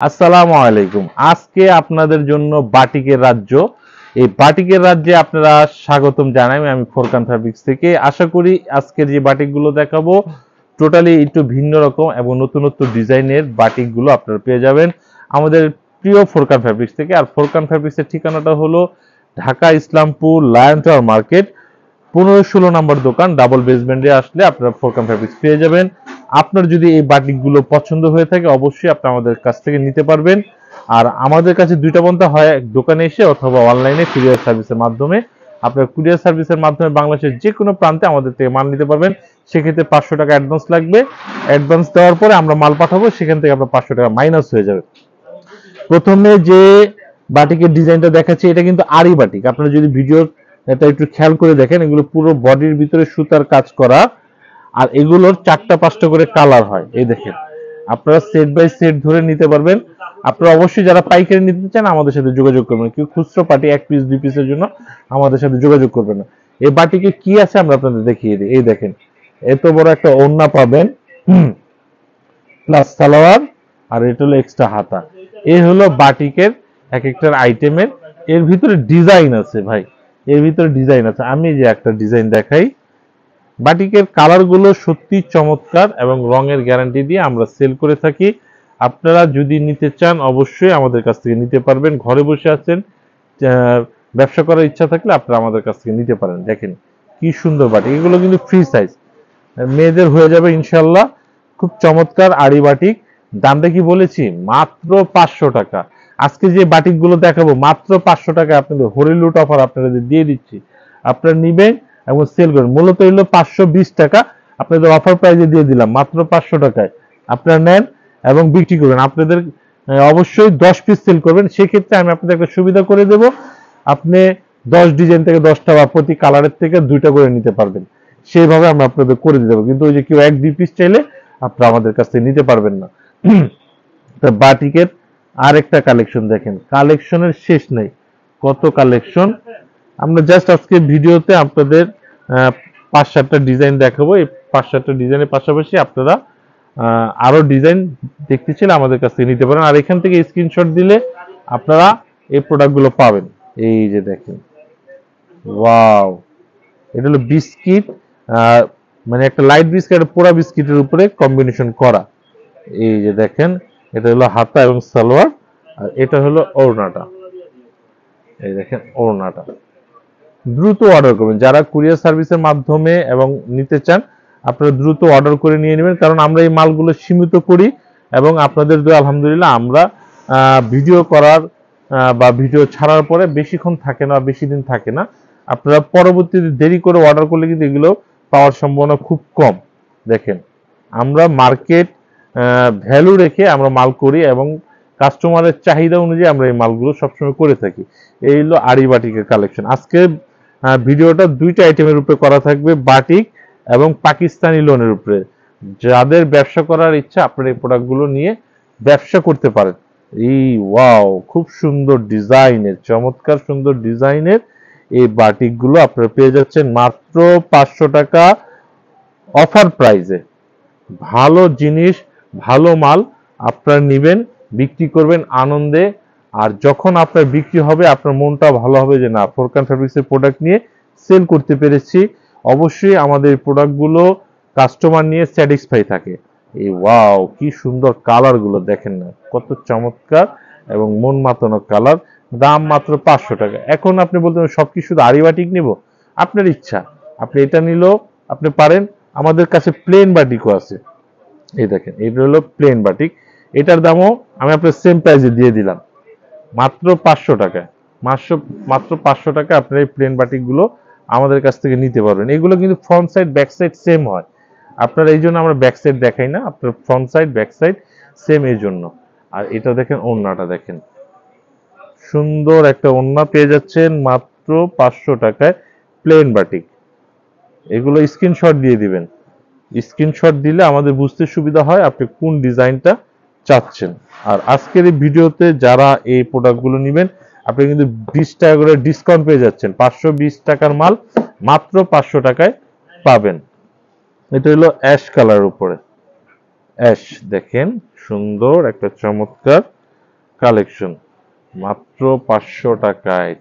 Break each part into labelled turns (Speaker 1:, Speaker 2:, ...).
Speaker 1: আসসালামু আলাইকুম। আজকে আপনাদের জন্য বাটিকের রাজ্য, এই বাটিকের রাজ্যে আপনারা স্বাগতম জানাই আমি ফোরকান ফ্যাব্রিক্স থেকে। আশা করি আজকের যে বাটিকগুলো দেখাবো টোটালি একটু ভিন্ন রকম এবং নতুন নতুন ডিজাইনের বাটিকগুলো আপনারা পেয়ে যাবেন আমাদের প্রিয় ফোরকান ফ্যাব্রিক্স থেকে। আর ফোরকান ফ্যাব্রিক্সের ঠিকানাটা হলো Dhaka Islampur lion tower market 15-16 নম্বর দোকান, ডাবল বেসমেন্টে আসলে আপনারা ফোরকান ফ্যাব্রিক্স পেয়ে যাবেন। আপনার যদি এই বাটিকগুলো পছন্দ হয়ে থাকে অবশ্যই আপনি আমাদের কাছ থেকে নিতে পারবেন। আর আমাদের কাছে দুইটা পন্থা হয়, দোকানে এসে অথবা অনলাইনে কুরিয়ার সার্ভিসের মাধ্যমে। আপনার কুরিয়ার সার্ভিসের মাধ্যমে বাংলাদেশের যে কোনো প্রান্তে আমাদের থেকে মাল নিতে পারবেন। সেক্ষেত্রে 500 টাকা অ্যাডভান্স লাগবে। অ্যাডভান্স দেওয়ার পরে আমরা মাল পাঠাবো, সেখান থেকে আপনার 500 টাকা মাইনাস হয়ে যাবে। প্রথমে যে বাটিকের ডিজাইনটা দেখাচ্ছি এটা কিন্তু আরি বাটিক। আপনারা যদি ভিডিও এটা একটু খেয়াল করে দেখেন, এগুলো পুরো বডির ভিতরে সুতার কাজ করা, আর এগুলোর 4টা-5টা করে কালার হয়। এই দেখেন, আপনারা সেট বাই সেট ধরে নিতে পারবেন। আপনারা অবশ্যই যারা পাইকারি নিতে চান আমাদের সাথে যোগাযোগ করবেন, কেউ খুচরো পার্টি 1 পিস 2 পিসের জন্য আমাদের সাথে যোগাযোগ করবেন না। এই বাটিকে কি আছে আমরা আপনাদের দেখিয়ে দিই। এই দেখেন, এত বড় একটা ওড়না পাবেন প্লাস সালোয়ার, আর এটা হলো এক্সট্রা হাতা। এই হলো বাটিকের এক একটার আইটেমের। এর ভিতরে ডিজাইন আছে ভাই, এর ভিতরে ডিজাইন আছে। আমি যে একটা ডিজাইন দেখাই, বাটিকের কালার গুলো সত্যি চমৎকার এবং রঙের গ্যারান্টি দিয়ে আমরা সেল করে থাকি। আপনারা যদি নিতে চান অবশ্যই আমাদের কাছ থেকে নিতে পারবেন। ঘরে বসে আছেন, ব্যবসা করার ইচ্ছা থাকলে আপনারা আমাদের কাছ থেকে নিতে পারেন। দেখেন কি সুন্দর বাটিক, এগুলো কিন্তু ফ্রি সাইজ, মেয়েদের হয়ে যাবে ইনশাল্লাহ। খুব চমৎকার আড়ি বাটিক। দামটা কি বলেছি? মাত্র 500 টাকা। আজকে যে বাটিক গুলো দেখাবো মাত্র 500 টাকা আপনাদের হরিলুট অফার আপনাদের দিয়ে দিচ্ছি। আপনারা নিবেন এবং সেল করেন। মূলত হলো 520 টাকা, আপনাদের অফার প্রাইজে দিয়ে দিলাম মাত্র 500 টাকায়। আপনারা নেন এবং বিক্রি করবেন। আপনাদের অবশ্যই 10 পিস সেল করবেন, সেক্ষেত্রে আমি আপনাদের একটা সুবিধা করে দেব। আপনি 10 ডিজাইন থেকে 10টা বা প্রতি কালারের থেকে 2টা করে নিতে পারবেন। সেইভাবে আমরা আপনাদের করে দিতে পারবো। কিন্তু ওই যে কেউ 1-2 পিস চাইলে আপনারা আমাদের কাছ থেকে নিতে পারবেন না। বাটিকের আরেকটা কালেকশন দেখেন, কালেকশনের শেষ নেই, কত কালেকশন। আমরা জাস্ট আজকে ভিডিওতে আপনাদের 5-7টা ডিজাইন দেখাবো। এই 5-7টা ডিজাইনের পাশাপাশি আপনারা আরো ডিজাইন দেখতে চাইলে আমাদের কাছ থেকে নিতে পারেন। আর এখান থেকে স্ক্রিনশট দিলে আপনারা এই প্রোডাক্টগুলো পাবেন। এই যে দেখেন, ওয়াও, এটা হলো বিস্কিট, মানে একটা লাইট বিস্কিট পোড়া বিস্কিটের উপরে কম্বিনেশন করা। এই যে দেখেন, এটা হলো হাতা এবং সালোয়ার, আর এটা হলো ওড়নাটা। এই দেখেন ওড়নাটা। দ্রুত অর্ডার করবেন যারা কুরিয়ার সার্ভিসের মাধ্যমে এবং নিতে চান, আপনারা দ্রুত অর্ডার করে নিয়ে নেবেন। কারণ আমরা এই মালগুলো সীমিত করি এবং আপনাদের দোয়া আলহামদুলিল্লাহ আমরা ভিডিও করার বা ভিডিও ছাড়ার পরে বেশিক্ষণ থাকে না, বেশি দিন থাকে না। আপনারা পরবর্তীতে দেরি করে অর্ডার করলে কিন্তু এগুলো পাওয়ার সম্ভাবনা খুব কম। দেখেন, আমরা মার্কেট ভ্যালু রেখে আমরা মাল করি এবং কাস্টমারের চাহিদা অনুযায়ী আমরা এই মালগুলো সবসময় করে থাকি। এই হলো আড়ি বাটিকের কালেকশন। আজকে ভিডিওটা 2টা আইটেমের উপরে করা থাকবে, বাটিক এবং পাকিস্তানি লোনের উপরে। যাদের ব্যবসা করার ইচ্ছা আপনারা এই প্রোডাক্টগুলো নিয়ে ব্যবসা করতে পারেন। এই ওয়াও, খুব সুন্দর ডিজাইনের, চমৎকার সুন্দর ডিজাইনের এই বাটিকগুলো আপনারা পেয়ে যাচ্ছেন মাত্র 500 টাকা অফার প্রাইজে। ভালো জিনিস, ভালো মাল আপনারা নিবেন, বিক্রি করবেন আনন্দে। আর যখন আপনার বিক্রি হবে আপনার মনটা ভালো হবে যে না, ফোরকান ফ্যাব্রিক্সের প্রোডাক্ট নিয়ে সেল করতে পেরেছি। অবশ্যই আমাদের প্রোডাক্টগুলো কাস্টমার নিয়ে স্যাটিসফাই থাকে। এই ওয়াও, কি সুন্দর কালার গুলো দেখেন না, কত চমৎকার এবং মন মাতানো কালার। দাম মাত্র 500 টাকা। এখন আপনি বলতে সবকিছু শুধু আড়ি বাটিক নিব, আপনার ইচ্ছা, আপনি এটা নিলেও আপনি পারেন। আমাদের কাছে প্লেন বাটিকও আছে। এই দেখেন, এটা হলো প্লেন বাটিক, এটার দামও আমি আপনার সেম প্রাইসে দিয়ে দিলাম মাত্র 500 টাকায়। মাত্র 500 টাকা আপনার এই প্লেন বাটিক গুলো আমাদের কাছ থেকে নিতে পারবেন। এগুলো কিন্তু front side back side same হয়। আপনার এই জন্য আমরা ব্যাক সাইড দেখাই না, আপনার front side back side same এই জন্য। আর এটা দেখেন, ওড়নাটা দেখেন, সুন্দর একটা ওড়না পেয়ে যাচ্ছেন মাত্র 500 টাকায় প্লেন বাটিক। এগুলো স্ক্রিনশট দিয়ে দিবেন। স্ক্রিনশট দিলে আমাদের বুঝতে সুবিধা হয় আপনি কোন ডিজাইনটা চাচ্ছেন। আর আজকের এই ভিডিওতে যারা এই প্রোডাক্টগুলো নেবেন আপনি কিন্তু 20 টাকা করে ডিসকাউন্ট পেয়ে যাচ্ছেন। 520 টাকার মাল মাত্র 500 টাকায় পাবেন। এটা হলো অ্যাশ কালার উপরে, অ্যাশ দেখেন, সুন্দর একটা চমৎকার কালেকশন, মাত্র 500 টাকায়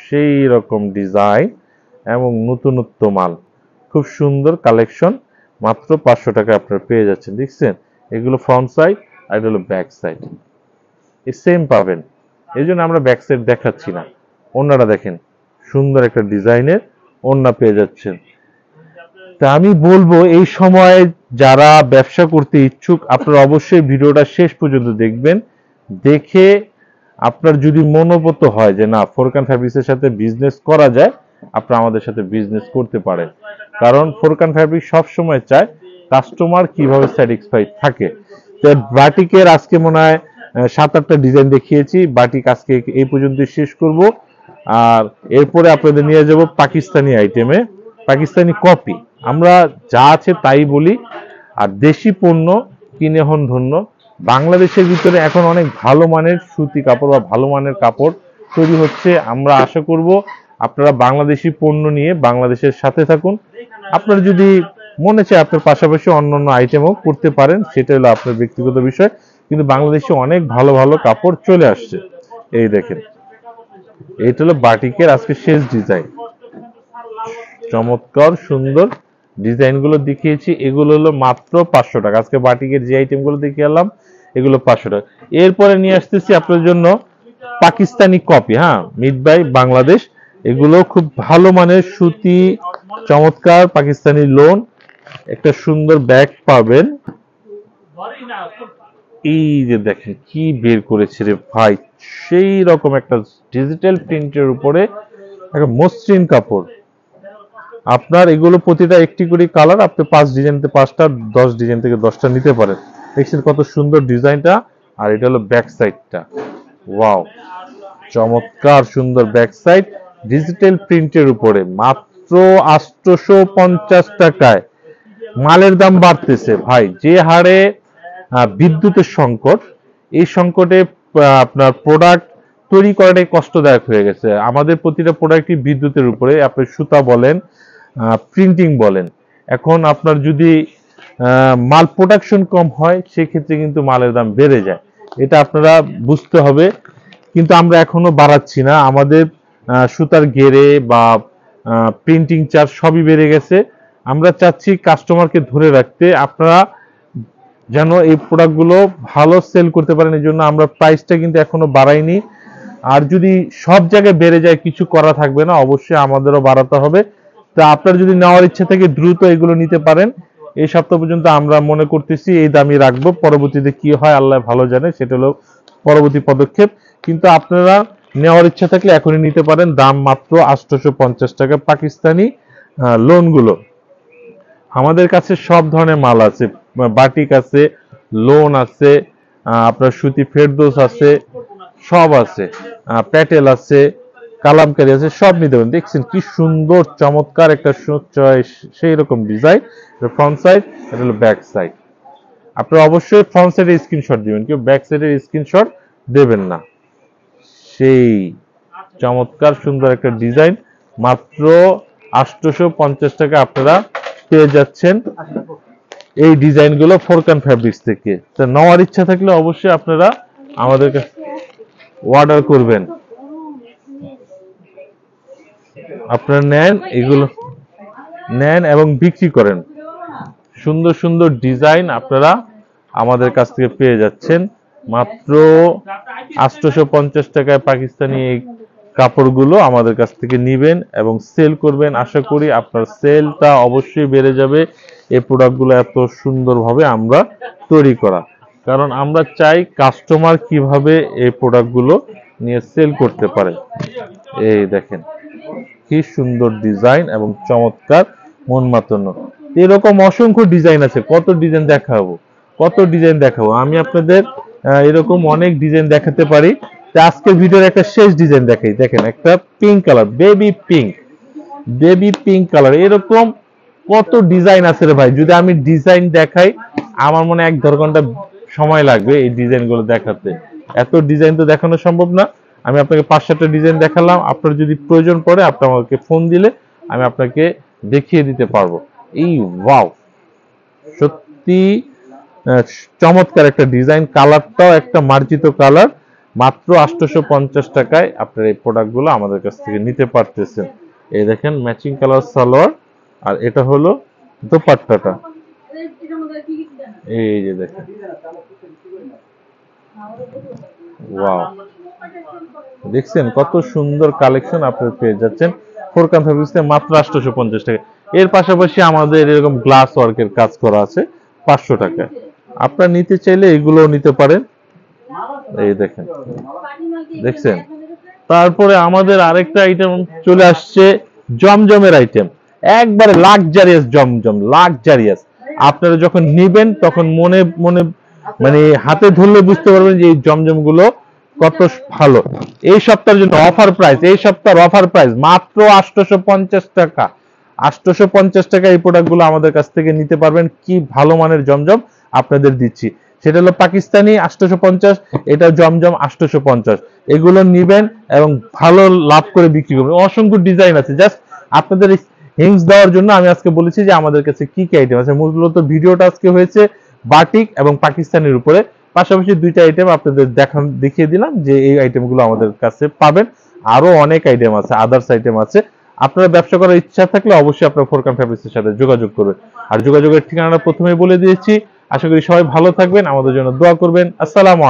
Speaker 1: সেই রকম ডিজাইন এবং নতুনত্ব মাল, খুব সুন্দর কালেকশন, মাত্র 500 টাকায় আপনারা পেয়ে যাচ্ছেন। দেখছেন, এগুলো ফ্রন্ট সাইড আর এটা হলো ব্যাক সাইড, এই সেম পাবেন, এই জন্য আমরা ব্যাক সাইড দেখাচ্ছি না। ওন্নাটা দেখেন, সুন্দর একটা ডিজাইনের ওন্না পেয়ে যাচ্ছেন। তা আমি বলবো এই সময় যারা ব্যবসা করতে ইচ্ছুক আপনারা অবশ্যই ভিডিওটা শেষ পর্যন্ত দেখবেন। দেখে আপনার যদি মনোবত হয় যে না ফোরকান ফ্যাব্রিক্সের সাথে বিজনেস করা যায়, আপনারা আমাদের সাথে বিজনেস করতে পারেন। কারণ ফোরকান ফ্যাব্রিক সব সময় চায় কাস্টমার কিভাবে স্যাটিসফাইড থাকে। তো বাটিকের আজকে মনে হয় 7-8টা ডিজাইন দেখিয়েছি। বাটিক আজকে এই পর্যন্ত শেষ করব, আর এরপরে আপনাদের নিয়ে যাব পাকিস্তানি আইটেমে, পাকিস্তানি কপি। আমরা যা আছে তাই বলি, আর দেশি পণ্য কিনে হন ধন্য। বাংলাদেশের ভিতরে এখন অনেক ভালো মানের সুতি কাপড় বা ভালো মানের কাপড় তৈরি হচ্ছে। আমরা আশা করব আপনারা বাংলাদেশি পণ্য নিয়ে বাংলাদেশের সাথে থাকুন। আপনার যদি মনে চায় আপনার পাশাপাশি অন্যান্য আইটেমও করতে পারেন, সেটা হলো আপনার ব্যক্তিগত বিষয়, কিন্তু বাংলাদেশে অনেক ভালো ভালো কাপড় চলে আসছে। এই দেখেন, এইটা হলো বাটিকের আজকে শেষ ডিজাইন, চমৎকার সুন্দর ডিজাইন গুলো দেখিয়েছি। এগুলো হলো মাত্র 500 টাকা। আজকে বাটিকের যে আইটেম গুলো দেখিয়ে এলাম এগুলো 500 টাকা। এরপরে নিয়ে আসতেছি আপনার জন্য পাকিস্তানি কপি, হ্যাঁ, মিড বাই বাংলাদেশ। এগুলো খুব ভালো মানের সুতি, চমৎকার পাকিস্তানি লোন, একটা সুন্দর ব্যাগ পাবেন। এই যে দেখেন কি বের করেছে রে ভাই, সেই রকম একটা ডিজিটাল প্রিন্টের উপরে একটা মসৃণ কাপড়। আপনার এগুলো প্রতিটা একটি করে কালার, আপনি 5 ডিজাইন থেকে 5টা, 10 ডিজাইন থেকে 10টা নিতে পারেন। দেখছেন কত সুন্দর ডিজাইনটা, আর এটা হলো ব্যাক সাইডটা। ওয়াও, চমৎকার সুন্দর ব্যাক সাইড, ডিজিটাল প্রিন্টের উপরে মাত্র 850 টাকায়। মালের দাম বাড়তেছে ভাই, যে হারে বিদ্যুতের সংকট, এই সংকটে আপনার প্রোডাক্ট তৈরি করাটাই কষ্টদায়ক হয়ে গেছে। আমাদের প্রতিটা প্রোডাক্টই বিদ্যুতের উপরে, আপনি সুতা বলেন, প্রিন্টিং বলেন। এখন আপনার যদি মাল প্রোডাকশন কম হয় সেক্ষেত্রে কিন্তু মালের দাম বেড়ে যায়, এটা আপনারা বুঝতে হবে। কিন্তু আমরা এখনো বাড়াচ্ছি না, আমাদের সুতার গেরে বা প্রিন্টিং চার্জ সবই বেড়ে গেছে। আমরা চাচ্ছি কাস্টমারকে ধরে রাখতে, আপনারা যেন এই প্রোডাক্টগুলো ভালো সেল করতে পারেন, এই জন্য আমরা প্রাইসটা কিন্তু এখনো বাড়াইনি। আর যদি সব জায়গায় বেড়ে যায় কিছু করা থাকবে না, অবশ্যই আমাদেরও বাড়াতে হবে। তা আপনার যদি নেওয়ার ইচ্ছা থাকে দ্রুত এগুলো নিতে পারেন। এই সপ্তাহ পর্যন্ত আমরা মনে করতেছি এই দামই রাখবো, পরবর্তীতে কি হয় আল্লাহ ভালো জানে, সেটা হলো পরবর্তী পদক্ষেপ। কিন্তু আপনারা নেওয়ার ইচ্ছা থাকলে এখনই নিতে পারেন, দাম মাত্র 850 টাকা। পাকিস্তানি লোনগুলো আমাদের কাছে সব ধরনের মাল আছে, বাটিক আছে, লোন আছে, আপনার সুতি ফেরদৌস আছে, সব আছে, প্যাটেল আছে, কালামকারী আছে, সব নিতে পারেন। দেখছেন কি সুন্দর চমৎকার একটা সেই রকম ডিজাইন, ফ্রন্ট সাইড, এটা হলো ব্যাক সাইড। আপনারা অবশ্যই ফ্রন্ট সাইডের স্ক্রিনশট দিবেন, কেউ ব্যাক সাইডের স্ক্রিনশট দেবেন না। সেই চমৎকার সুন্দর একটা ডিজাইন, মাত্র 850 টাকা আপনারা পেয়ে যাচ্ছেন এই ডিজাইনগুলো ফোরকান ফ্যাব্রিক্স থেকে। তো নেওয়ার ইচ্ছা থাকলে অবশ্যই আপনারা আমাদের কাছে অর্ডার করবেন, আপনারা নেন, এগুলো নেন এবং বিক্রি করেন। সুন্দর সুন্দর ডিজাইন আপনারা আমাদের কাছ থেকে পেয়ে যাচ্ছেন মাত্র 850 টাকায়। পাকিস্তানি এই কাপড়গুলো আমাদের কাছ থেকে নিবেন এবং সেল করবেন। আশা করি আপনার সেলটা অবশ্যই বেড়ে যাবে। এই প্রোডাক্টগুলো এত সুন্দরভাবে আমরা তৈরি করা, কারণ আমরা চাই কাস্টমার কিভাবে এই প্রোডাক্টগুলো নিয়ে সেল করতে পারে। এই দেখেন কি সুন্দর ডিজাইন এবং চমৎকার মন মাতানো। এরকম অসংখ্য ডিজাইন আছে, কত ডিজাইন দেখাবো, কত ডিজাইন দেখাবো। আমি আপনাদের এরকম অনেক ডিজাইন দেখাতে পারি। আজকের ভিডিওর একটা শেষ ডিজাইন দেখাই, দেখেন একটা pink colour, baby pink colour. এরকম কত ডিজাইন আছে রে ভাই, যদি আমি ডিজাইন দেখাই আমার মনে 1-1.5 ঘন্টা সময় লাগবে এই ডিজাইনগুলো দেখাতে। এত ডিজাইন তো দেখানো সম্ভব না। আমি আপনাকে 5-7টা ডিজাইন দেখালাম, আপনার যদি প্রয়োজন পড়ে আপনি আমাকে ফোন দিলে আমি আপনাকে দেখিয়ে দিতে পারবো। এই ওয়াও, সত্যি চমৎকার একটা ডিজাইন, কালারটাও একটা মার্জিত কালার, মাত্র 850 টাকায় আপনার এই প্রোডাক্টগুলো আমাদের কাছ থেকে নিতে পারতেছেন। এই দেখেন ম্যাচিং কালার সালোয়ার, আর এটা হলো দোপাট্টাটা। এই যে দেখেন, ওয়াও, দেখছেন কত সুন্দর কালেকশন আপনারা পেয়ে যাচ্ছেন ফোরকান ফ্যাব্রিক্সে মাত্র 850 টাকা। এর পাশাপাশি আমাদের এরকম গ্লাস ওয়ার্কের কাজ করা আছে 500 টাকায়। আপনারা নিতে চাইলে এগুলোও নিতে পারেন। এই দেখেন, দেখছেন। তারপরে আমাদের আরেকটা আইটেম চলে আসছে, জমজমের আইটেম, একবারে লাক্সারিয়াস জমজম, লাক্সারিয়াস। আপনারা যখন নিবেন তখন মনে মনে মানে হাতে ধরলে বুঝতে পারবেন যে এই জমজম গুলো কত ভালো। এই সপ্তাহের জন্য অফার প্রাইস, এই সপ্তাহের অফার প্রাইস মাত্র 850 টাকা। 850 টাকা এই প্রোডাক্ট গুলো আমাদের কাছ থেকে নিতে পারবেন। কি ভালো মানের জমজম আপনাদের দিচ্ছি, সেটা হলো পাকিস্তানি 850, এটা জমজম 850। এগুলো নিবেন এবং ভালো লাভ করে বিক্রি করবেন। অসংখ্য ডিজাইন আছে, জাস্ট আপনাদের হিংস দেওয়ার জন্য আমি আজকে বলেছি যে আমাদের কাছে কি কি আইটেম আছে। মূলত ভিডিওটা আজকে হয়েছে বাটিক এবং পাকিস্তানের উপরে, পাশাপাশি দুইটা আইটেম আপনাদের দেখিয়ে দিলাম যে এই আইটেমগুলো আমাদের কাছে পাবেন। আরো অনেক আইটেম আছে, আদার্স আইটেম আছে। আপনারা ব্যবসা করার ইচ্ছা থাকলে অবশ্যই আপনারা ফোরকান ফ্যাব্রিক্সের সাথে যোগাযোগ করবেন। আর যোগাযোগের ঠিকানাটা প্রথমেই বলে দিয়েছি। আশা করি সবাই ভালো থাকবেন, আমাদের জন্য দোয়া করবেন। আসসালামু আলাইকুম।